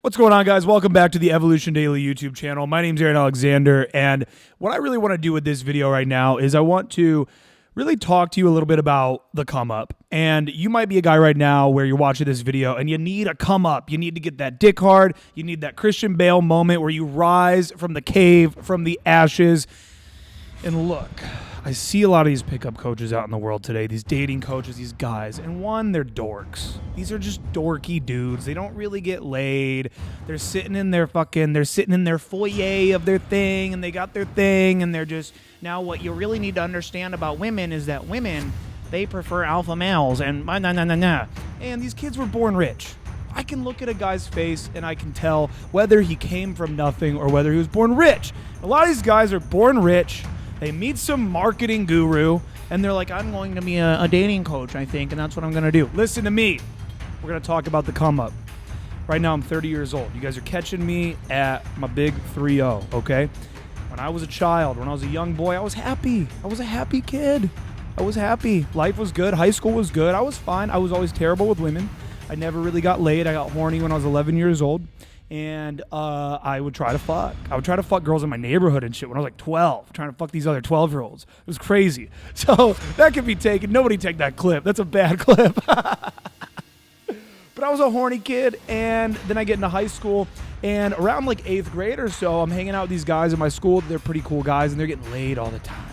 What's going on, guys? Welcome back to the Evolution Daily YouTube channel. My name's Aaron Alexander, and what I really want to do with this video right now is I want to really talk to you a little bit about the come up. And you might be a guy right now where you're watching this video and you need a come up. You need to get that dick hard. You need that Christian Bale moment where you rise from the cave, from the ashes. And look, I see a lot of these pickup coaches out in the world today, these dating coaches, these guys, and one, they're dorks. These are just dorky dudes. They don't really get laid. They're sitting in their foyer of their thing, and they got their thing, and they're just, now what you really need to understand about women is that women, they prefer alpha males, and And these kids were born rich. I can look at a guy's face and I can tell whether he came from nothing or whether he was born rich. A lot of these guys are born rich. They meet some marketing guru, and they're like, I'm going to be a dating coach, I think, and that's what I'm going to do. Listen to me. We're going to talk about the come up. Right now, I'm 30 years old. You guys are catching me at my big 3-0, okay? When I was a child, when I was a young boy, I was happy. I was a happy kid. I was happy. Life was good. High school was good. I was fine. I was always terrible with women. I never really got laid. I got horny when I was 11 years old. And I would try to fuck. I would try to fuck girls in my neighborhood and shit when I was like 12, trying to fuck these other 12-year-olds. It was crazy. So that could be taken. Nobody take that clip. That's a bad clip. But I was a horny kid, and then I get into high school, and around like 8th grade or so, I'm hanging out with these guys in my school. They're pretty cool guys, and they're getting laid all the time.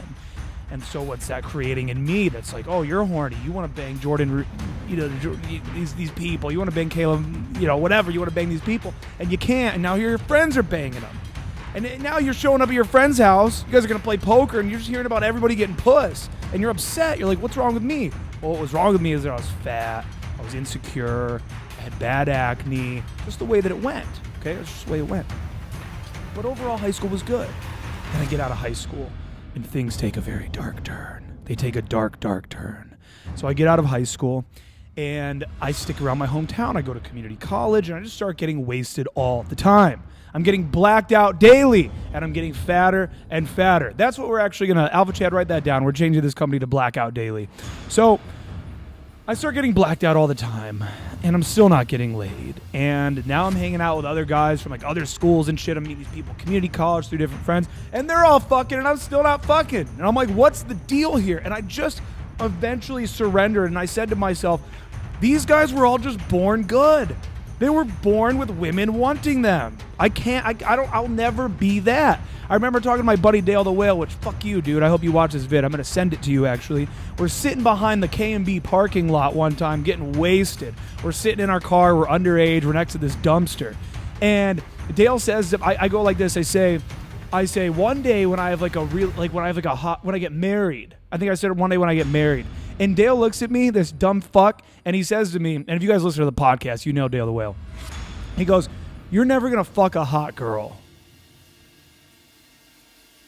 And so what's that creating in me that's like, oh, you're horny. You want to bang Jordan, these people. You want to bang Caleb, whatever. You want to bang these people. And you can't. And now your friends are banging them. And now you're showing up at your friend's house. You guys are going to play poker, and you're just hearing about everybody getting puss. And you're upset. You're like, what's wrong with me? Well, what was wrong with me is that I was fat. I was insecure. I had bad acne. Just the way that it went. Okay? That's just the way it went. But overall, high school was good. Then I get out of high school, and things take a very dark turn. They take a dark, dark turn. So I get out of high school, and I stick around my hometown. I go to community college, and I just start getting wasted all the time. I'm getting blacked out daily, and I'm getting fatter and fatter. That's what we're actually going to, Alpha Chad, write that down. We're changing this company to Blackout Daily. So I start getting blacked out all the time, and I'm still not getting laid. And now I'm hanging out with other guys from like other schools and shit. I'm meeting these people, community college, through different friends, and they're all fucking, and I'm still not fucking. And I'm like, what's the deal here? And I just eventually surrendered, and I said to myself, these guys were all just born good. They were born with women wanting them. I'll never be that. I remember talking to my buddy Dale the Whale, which, fuck you, dude. I hope you watch this vid. I'm going to send it to you, actually. We're sitting behind the K&B parking lot one time getting wasted. We're sitting in our car. We're underage. We're next to this dumpster. And Dale says, I go like this. I say, one day when I have like a real, like when I get married. I think I said one day when I get married. And Dale looks at me, this dumb fuck, and he says to me, and if you guys listen to the podcast, you know Dale the Whale. He goes, you're never going to fuck a hot girl.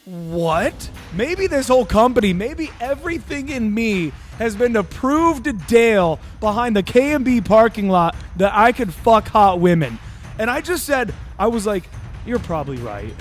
What? Maybe this whole company, maybe everything in me has been to prove to Dale behind the K&B parking lot that I could fuck hot women. And I just said, I was like, you're probably right.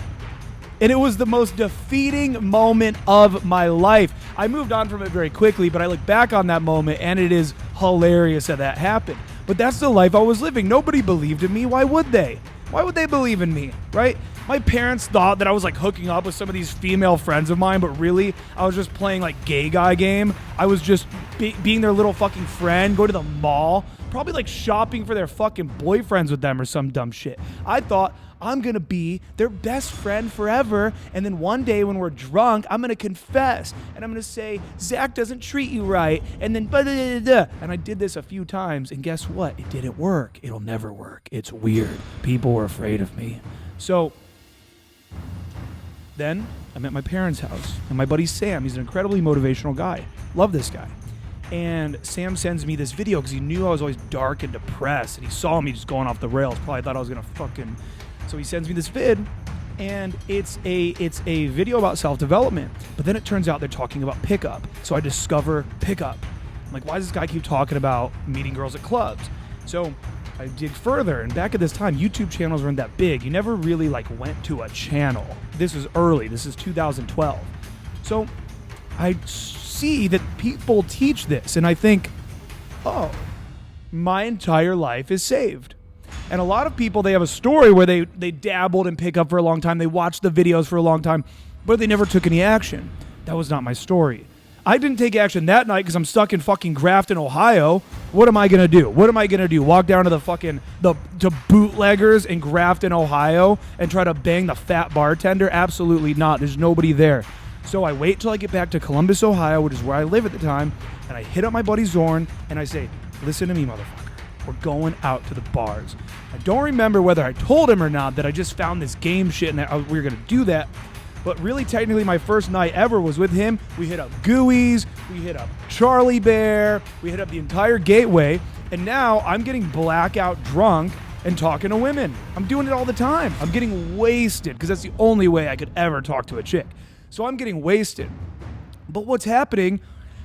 And it was the most defeating moment of my life. I moved on from it very quickly, but I look back on that moment, and it is hilarious that happened. But that's the life I was living. Nobody believed in me. Why would they? Why would they believe in me, right? My parents thought that I was like hooking up with some of these female friends of mine, but really, I was just playing like gay guy game. I was just being their little fucking friend, go to the mall, probably like shopping for their fucking boyfriends with them or some dumb shit. I thought, I'm going to be their best friend forever, and then one day when we're drunk, I'm going to confess, and I'm going to say, Zach doesn't treat you right, and then and I did this a few times, and guess what? It didn't work. It'll never work. It's weird. People were afraid of me. So then I'm at my parents' house, and my buddy Sam, he's an incredibly motivational guy. Love this guy. And Sam sends me this video because he knew I was always dark and depressed, and he saw me just going off the rails. Probably thought I was going to fucking... So he sends me this vid, and it's a video about self-development. But then it turns out they're talking about pickup. So I discover pickup. I'm like, why does this guy keep talking about meeting girls at clubs? So I dig further, and back at this time, YouTube channels weren't that big. You never really like went to a channel. This was early. This is 2012. So I see that people teach this, and I think, oh, my entire life is saved. And a lot of people, they have a story where they dabbled in pickup for a long time. They watched the videos for a long time, but they never took any action. That was not my story. I didn't take action that night because I'm stuck in fucking Grafton, Ohio. What am I going to do? Walk down to to Bootleggers in Grafton, Ohio and try to bang the fat bartender? Absolutely not. There's nobody there. So I wait till I get back to Columbus, Ohio, which is where I live at the time, and I hit up my buddy Zorn and I say, listen to me, motherfucker. We're going out to the bars. I don't remember whether I told him or not that I just found this game shit and that we were going to do that. But really, technically, my first night ever was with him. We hit up Gooey's, we hit up Charlie Bear, we hit up the entire Gateway, and now I'm getting blackout drunk and talking to women. I'm doing it all the time. I'm getting wasted because that's the only way I could ever talk to a chick. So I'm getting wasted. But what's happening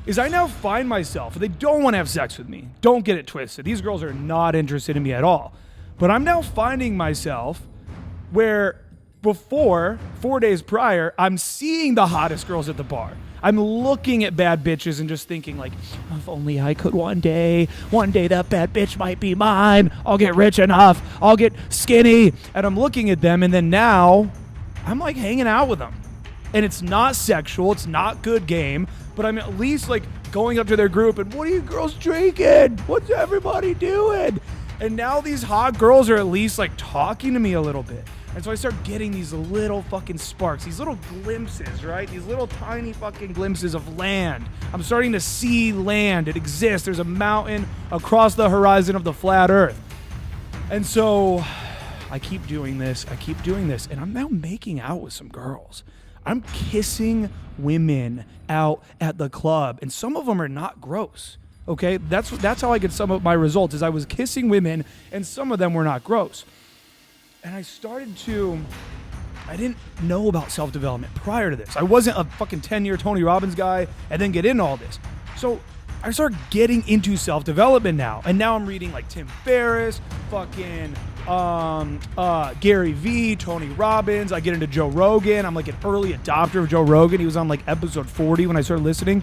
is I now find myself, they don't want to have sex with me. Don't get it twisted. These girls are not interested in me at all. But I'm now finding myself where before, 4 days prior, I'm seeing the hottest girls at the bar. I'm looking at bad bitches and just thinking like, if only I could one day that bad bitch might be mine. I'll get rich enough. I'll get skinny. And I'm looking at them and then now I'm like hanging out with them. And it's not sexual. It's not good game. But I'm at least like going up to their group and what are you girls drinking? What's everybody doing? And now these hot girls are at least like talking to me a little bit. And so I start getting these little fucking sparks, these little glimpses, right? These little tiny fucking glimpses of land. I'm starting to see land. It exists. There's a mountain across the horizon of the flat earth. And so I keep doing this. And I'm now making out with some girls. I'm kissing women out at the club. And some of them are not gross. Okay? That's how I get some of my results is I was kissing women and some of them were not gross. And I didn't know about self-development prior to this. I wasn't a fucking 10-year Tony Robbins guy and then get into all this. So I started getting into self-development now. And now I'm reading like Tim Ferriss, fucking Gary Vee, Tony Robbins. I get into Joe Rogan. I'm like an early adopter of Joe Rogan. He was on like episode 40 when I started listening.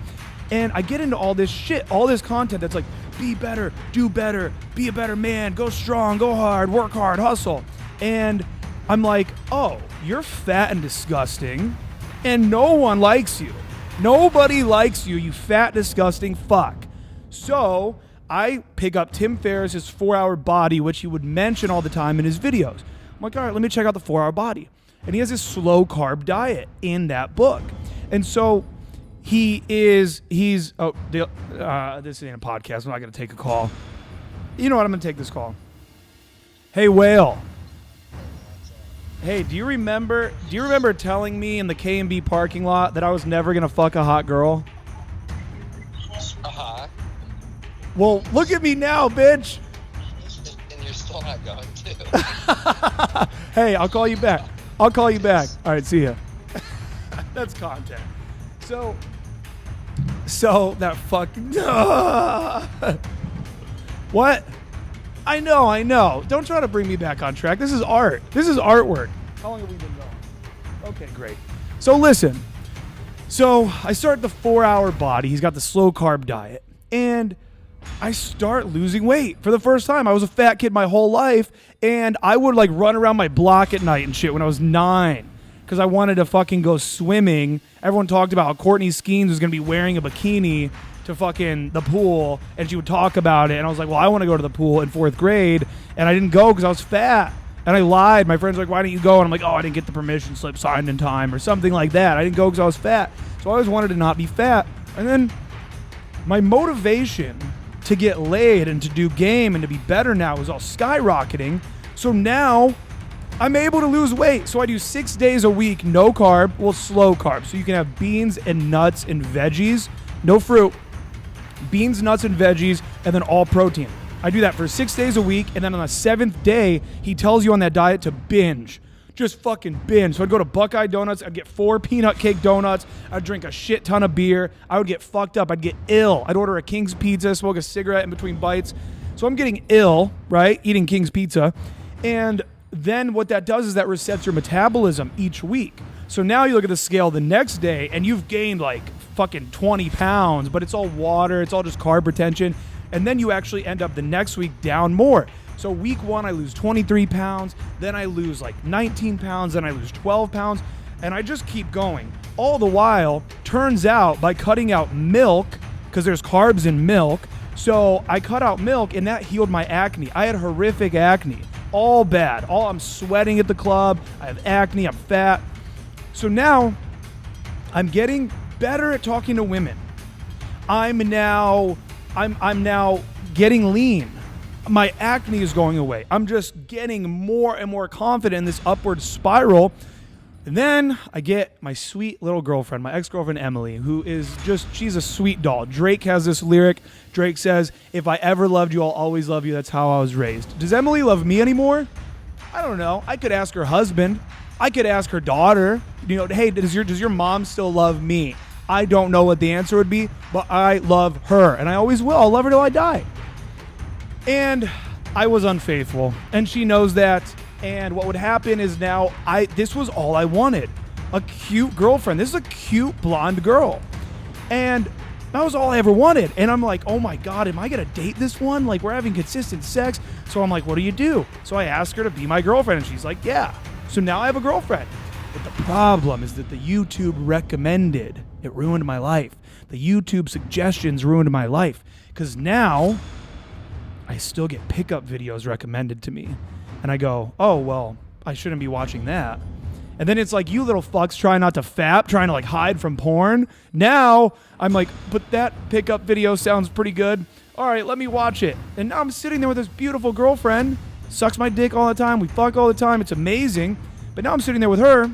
And I get into all this shit, all this content that's like, be better, do better, be a better man, go strong, go hard, work hard, hustle. And I'm like, oh, you're fat and disgusting, and no one likes you. Nobody likes you, you fat, disgusting fuck. So I pick up Tim Ferriss's 4-Hour Body, which he would mention all the time in his videos. I'm like, all right, let me check out the 4-Hour Body. And he has this slow carb diet in that book. And so this isn't a podcast. I'm not going to take a call. You know what? I'm going to take this call. Hey, Whale. Hey, do you remember telling me in the K&B parking lot that I was never going to fuck a hot girl? Uh-huh. Well, look at me now, bitch. And you're still not going to. Hey, I'll call you back. All right, see ya. That's content. So that fucking... What? I know. Don't try to bring me back on track. This is art. This is artwork. How long have we been going? Okay, great. So listen. So I start the 4-Hour Body. He's got the slow carb diet. And I start losing weight for the first time. I was a fat kid my whole life. And I would like run around my block at night and shit when I was 9. Because I wanted to fucking go swimming. Everyone talked about how Courtney Skeens was going to be wearing a bikini to fucking the pool, and she would talk about it, and I was like, well, I want to go to the pool in 4th grade, and I didn't go because I was fat, and I lied. My friends were like, why didn't you go? And I'm like, oh, I didn't get the permission slip signed in time, or something like that. I didn't go because I was fat, so I always wanted to not be fat. And then my motivation to get laid and to do game and to be better now was all skyrocketing, so now I'm able to lose weight. So I do 6 days a week, no carb, well, slow carb, so you can have beans and nuts and veggies, no fruit, beans, nuts, and veggies, and then all protein. I do that for 6 days a week, and then on the 7th day, he tells you on that diet to binge. Just fucking binge. So I'd go to Buckeye Donuts, I'd get 4 peanut cake donuts, I'd drink a shit ton of beer, I would get fucked up, I'd get ill. I'd order a King's Pizza, smoke a cigarette in between bites. So I'm getting ill, right, eating King's Pizza, and then what that does is that resets your metabolism each week. So now you look at the scale the next day, and you've gained like fucking 20 pounds, but it's all water, it's all just carb retention, and then you actually end up the next week down more. So week 1, I lose 23 pounds. Then I lose like 19 pounds. Then I lose 12 pounds. And I just keep going. All the while, turns out by cutting out milk, because there's carbs in milk, so I cut out milk and that healed my acne. I had horrific acne. All bad. I'm sweating at the club. I have acne. I'm fat. So now I'm getting better at talking to women. I'm now getting lean. My acne is going away. I'm just getting more and more confident in this upward spiral. And then I get my sweet little girlfriend, my ex-girlfriend Emily, who is she's a sweet doll. Drake has this lyric. Drake says, "If I ever loved you, I'll always love you. That's how I was raised." Does Emily love me anymore? I don't know. I could ask her husband. I could ask her daughter. Hey, does your mom still love me? I don't know what the answer would be, but I love her, and I always will. I'll love her till I die. And I was unfaithful, and she knows that. And what would happen is now this was all I wanted. A cute girlfriend. This is a cute blonde girl. And that was all I ever wanted. And I'm like, oh my God, am I going to date this one? Like, we're having consistent sex. So I'm like, what do you do? So I asked her to be my girlfriend. And she's like, yeah. So now I have a girlfriend. But the problem is that the YouTube recommended. It ruined my life. The YouTube suggestions ruined my life. Because now I still get pickup videos recommended to me. And I go, oh, well, I shouldn't be watching that. And then it's like, you little fucks trying not to fap, trying to like hide from porn. Now I'm like, but that pickup video sounds pretty good. All right, let me watch it. And now I'm sitting there with this beautiful girlfriend, sucks my dick all the time. We fuck all the time. It's amazing. But now I'm sitting there with her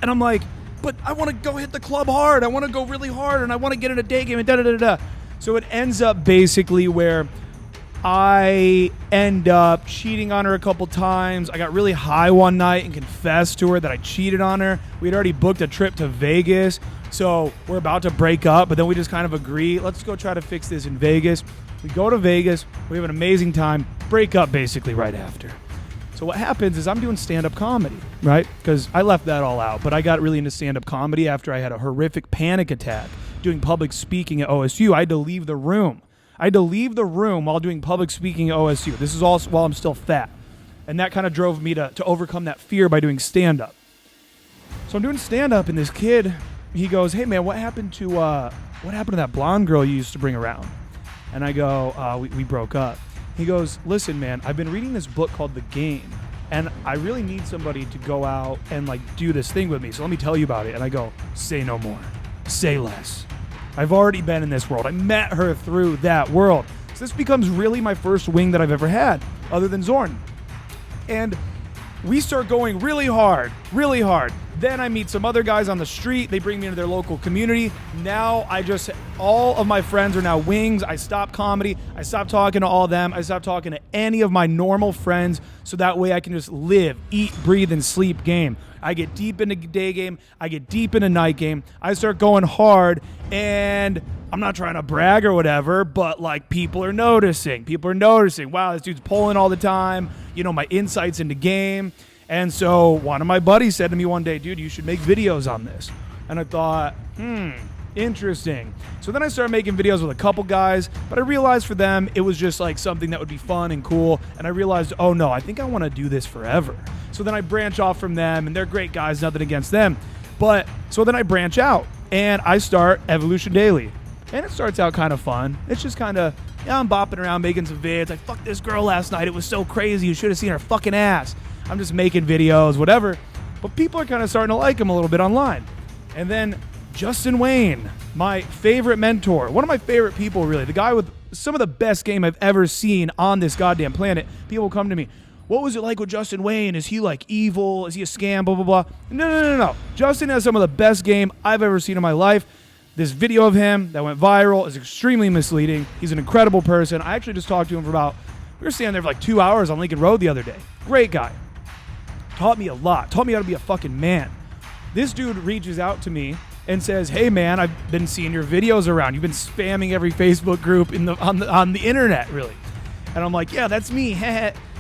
and I'm like, but I want to go hit the club hard. I want to go really hard and I want to get in a day game and da-da-da-da. So it ends up basically where I end up cheating on her a couple times. I got really high one night and confessed to her that I cheated on her. We had already booked a trip to Vegas, so we're about to break up, but then we just kind of agree, let's go try to fix this in Vegas. We go to Vegas, we have an amazing time, break up basically right after. So what happens is I'm doing stand-up comedy, right? Because I left that all out, but I got really into stand-up comedy after I had a horrific panic attack doing public speaking at OSU. I had to leave the room. While doing public speaking at OSU. This is all while I'm still fat. And that kind of drove me to overcome that fear by doing stand-up. So I'm doing stand-up, and this kid, he goes, hey, man, what happened to that blonde girl you used to bring around? And I go, we broke up. He goes, listen, man, I've been reading this book called The Game, and I really need somebody to go out and, like, do this thing with me. So let me tell you about it. And I go, say no more. Say less. I've already been in this world. I met her through that world. So this becomes really my first wing that I've ever had, other than Zorn. And we start going really hard, really hard. Then I meet some other guys on the street. They bring me into their local community. Now all of my friends are now wings. I stop comedy. I stop talking to all of them. I stop talking to any of my normal friends so that way I can just live, eat, breathe, and sleep game. I get deep into day game. I get deep into night game. I start going hard, and I'm not trying to brag or whatever, but like people are noticing. Wow, this dude's pulling all the time. My insights into game. And so one of my buddies said to me one day, dude, you should make videos on this. And I thought, interesting. So then I started making videos with a couple guys, but I realized for them, it was just like something that would be fun and cool. And I realized, oh no, I think I want to do this forever. So then I branch off from them, and they're great guys, nothing against them. But so then I branch out and I start Evolution Daily. And it starts out kind of fun. It's just kind of, I'm bopping around making some vids. I fucked this girl last night. It was so crazy. You should have seen her fucking ass. I'm just making videos, whatever. But people are kind of starting to like him a little bit online. And then Justin Wayne, my favorite mentor, one of my favorite people, really, the guy with some of the best game I've ever seen on this goddamn planet. People come to me, what was it like with Justin Wayne? Is he like evil? Is he a scam? Blah, blah, blah. No. Justin has some of the best game I've ever seen in my life. This video of him that went viral is extremely misleading. He's an incredible person. I actually just talked to him we were standing there for like 2 hours on Lincoln Road the other day. Great guy. Taught me a lot. Taught me how to be a fucking man. This dude reaches out to me and says, hey man, I've been seeing your videos around. You've been spamming every Facebook group on the internet, really. And I'm like, yeah, that's me.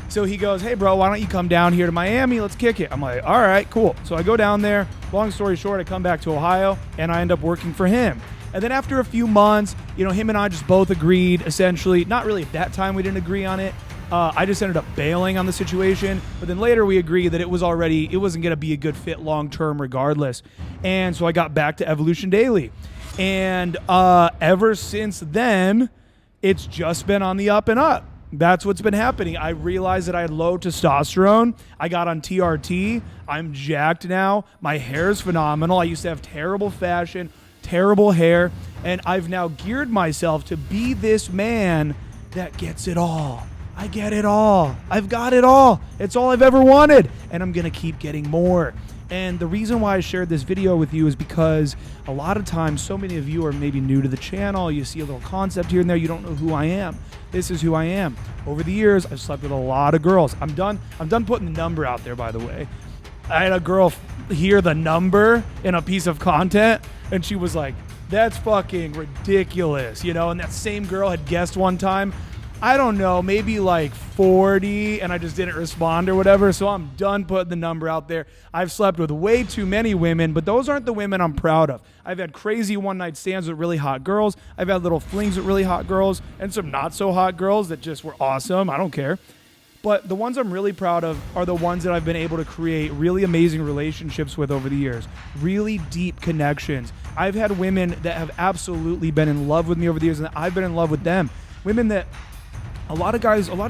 So he goes, hey bro, why don't you come down here to Miami? Let's kick it. I'm like, all right, cool. So I go down there. Long story short, I come back to Ohio and I end up working for him. And then after a few months, him and I just both agreed, essentially. Not really at that time, we didn't agree on it. I just ended up bailing on the situation, but then later we agreed that it wasn't going to be a good fit long term regardless. And so I got back to Evolution Daily. And ever since then, it's just been on the up and up. That's what's been happening. I realized that I had low testosterone. I got on TRT. I'm jacked now. My hair is phenomenal. I used to have terrible fashion, terrible hair, and I've now geared myself to be this man that gets it all. I get it all. I've got it all. It's all I've ever wanted, and I'm going to keep getting more. And the reason why I shared this video with you is because a lot of times, so many of you are maybe new to the channel. You see a little concept here and there. You don't know who I am. This is who I am. Over the years, I've slept with a lot of girls. I'm done putting the number out there, by the way. I had a girl hear the number in a piece of content, and she was like, that's fucking ridiculous, you know? And that same girl had guessed one time, I don't know, maybe like 40, and I just didn't respond or whatever, so I'm done putting the number out there. I've slept with way too many women, but those aren't the women I'm proud of. I've had crazy one-night stands with really hot girls. I've had little flings with really hot girls, and some not-so-hot girls that just were awesome. I don't care. But the ones I'm really proud of are the ones that I've been able to create really amazing relationships with over the years. Really deep connections. I've had women that have absolutely been in love with me over the years, and I've been in love with them. Women that a lot of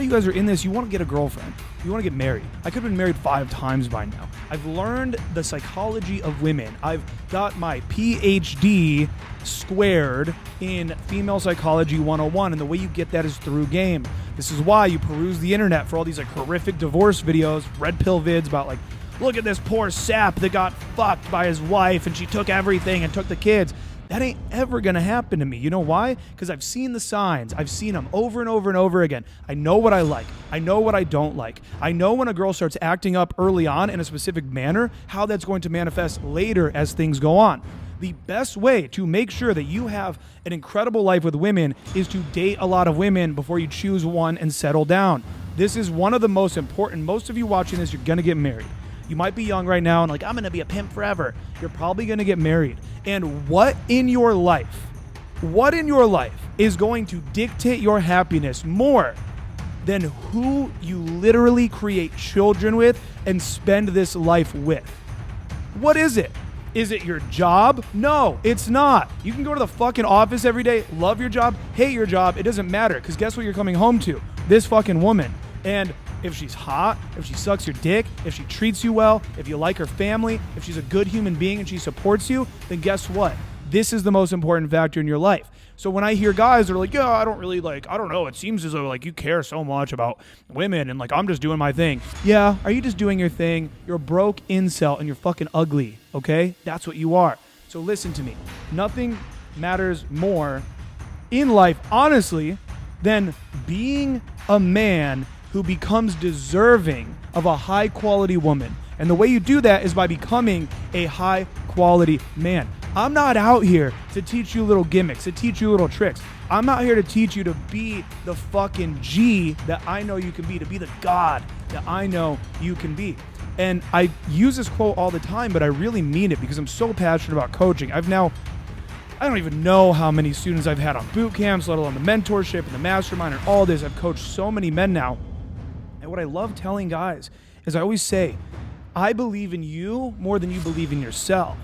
you guys are in this, you want to get a girlfriend. You want to get married. I could have been married 5 times by now. I've learned the psychology of women. I've got my PhD squared in female psychology 101, and the way you get that is through game. This is why you peruse the internet for all these like horrific divorce videos, red pill vids about like, look at this poor sap that got fucked by his wife and she took everything and took the kids. That ain't ever going to happen to me. You know why? Because I've seen the signs. I've seen them over and over and over again. I know what I like. I know what I don't like. I know when a girl starts acting up early on in a specific manner, how that's going to manifest later as things go on. The best way to make sure that you have an incredible life with women is to date a lot of women before you choose one and settle down. This is one of the most important. Most of you watching this, you're going to get married. You might be young right now and like, I'm going to be a pimp forever. You're probably going to get married. And what in your life is going to dictate your happiness more than who you literally create children with and spend this life with? What is it? Is it your job? No, it's not. You can go to the fucking office every day, love your job, hate your job. It doesn't matter, because guess what you're coming home to? This fucking woman. And if she's hot, if she sucks your dick, if she treats you well, if you like her family, if she's a good human being and she supports you, then guess what? This is the most important factor in your life. So when I hear guys that are like, yeah, I don't know, it seems as though like you care so much about women and like I'm just doing my thing. Yeah, are you just doing your thing? You're a broke incel and you're fucking ugly, okay? That's what you are. So listen to me. Nothing matters more in life, honestly, than being a man who becomes deserving of a high-quality woman. And the way you do that is by becoming a high-quality man. I'm not out here to teach you little gimmicks, to teach you little tricks. I'm out here to teach you to be the fucking G that I know you can be, to be the God that I know you can be. And I use this quote all the time, but I really mean it because I'm so passionate about coaching. I don't even know how many students I've had on boot camps, let alone the mentorship and the mastermind and all this. I've coached so many men now. And what I love telling guys is I always say, I believe in you more than you believe in yourself.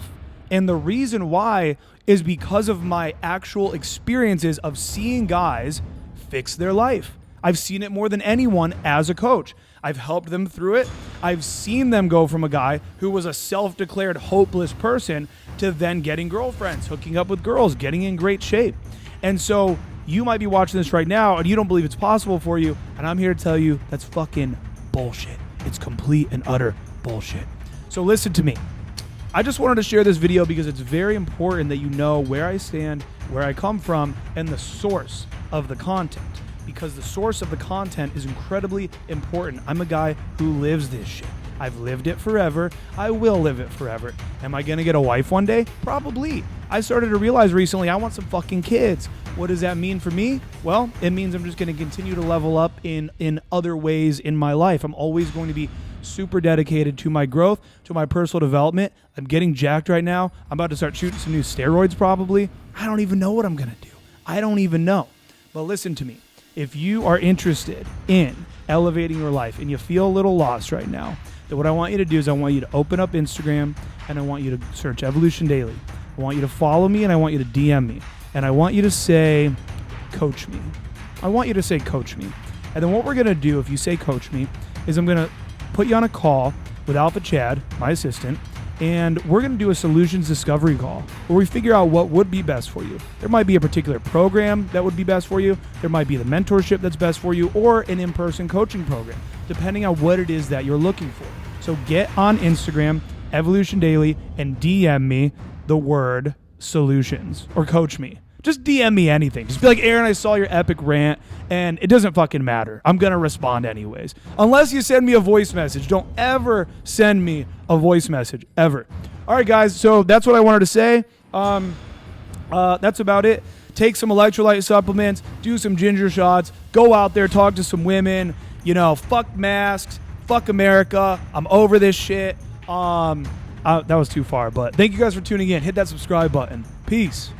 And the reason why is because of my actual experiences of seeing guys fix their life. I've seen it more than anyone as a coach. I've helped them through it. I've seen them go from a guy who was a self-declared hopeless person to then getting girlfriends, hooking up with girls, getting in great shape. And so you might be watching this right now and you don't believe it's possible for you. And I'm here to tell you that's fucking bullshit. It's complete and utter bullshit. So listen to me. I just wanted to share this video because it's very important that you know where I stand, where I come from, and the source of the content. Because the source of the content is incredibly important. I'm a guy who lives this shit. I've lived it forever. I will live it forever. Am I going to get a wife one day? Probably. I started to realize recently I want some fucking kids. What does that mean for me? Well, it means I'm just going to continue to level up in other ways in my life. I'm always going to be super dedicated to my growth, to my personal development. I'm getting jacked right now. I'm about to start shooting some new steroids probably. I don't even know what I'm going to do. I don't even know. But listen to me. if you are interested in elevating your life and you feel a little lost right now, then what I want you to do is I want you to open up Instagram and I want you to search Evolution Daily. I want you to follow me and I want you to DM me. And I want you to say, coach me. I want you to say, coach me. And then what we're going to do if you say coach me is I'm going to put you on a call with Alpha Chad, my assistant, and we're going to do a solutions discovery call where we figure out what would be best for you. There might be a particular program that would be best for you. There might be the mentorship that's best for you or an in-person coaching program, depending on what it is that you're looking for. So get on Instagram, Evolution Daily, and DM me the word solutions or coach me. Just DM me anything. Just be like, Aaron, I saw your epic rant, and it doesn't fucking matter. I'm going to respond anyways. Unless you send me a voice message. Don't ever send me a voice message, ever. All right, guys, so that's what I wanted to say. That's about it. Take some electrolyte supplements, do some ginger shots, go out there, talk to some women, fuck masks, fuck America. I'm over this shit. That was too far, but thank you guys for tuning in. Hit that subscribe button. Peace.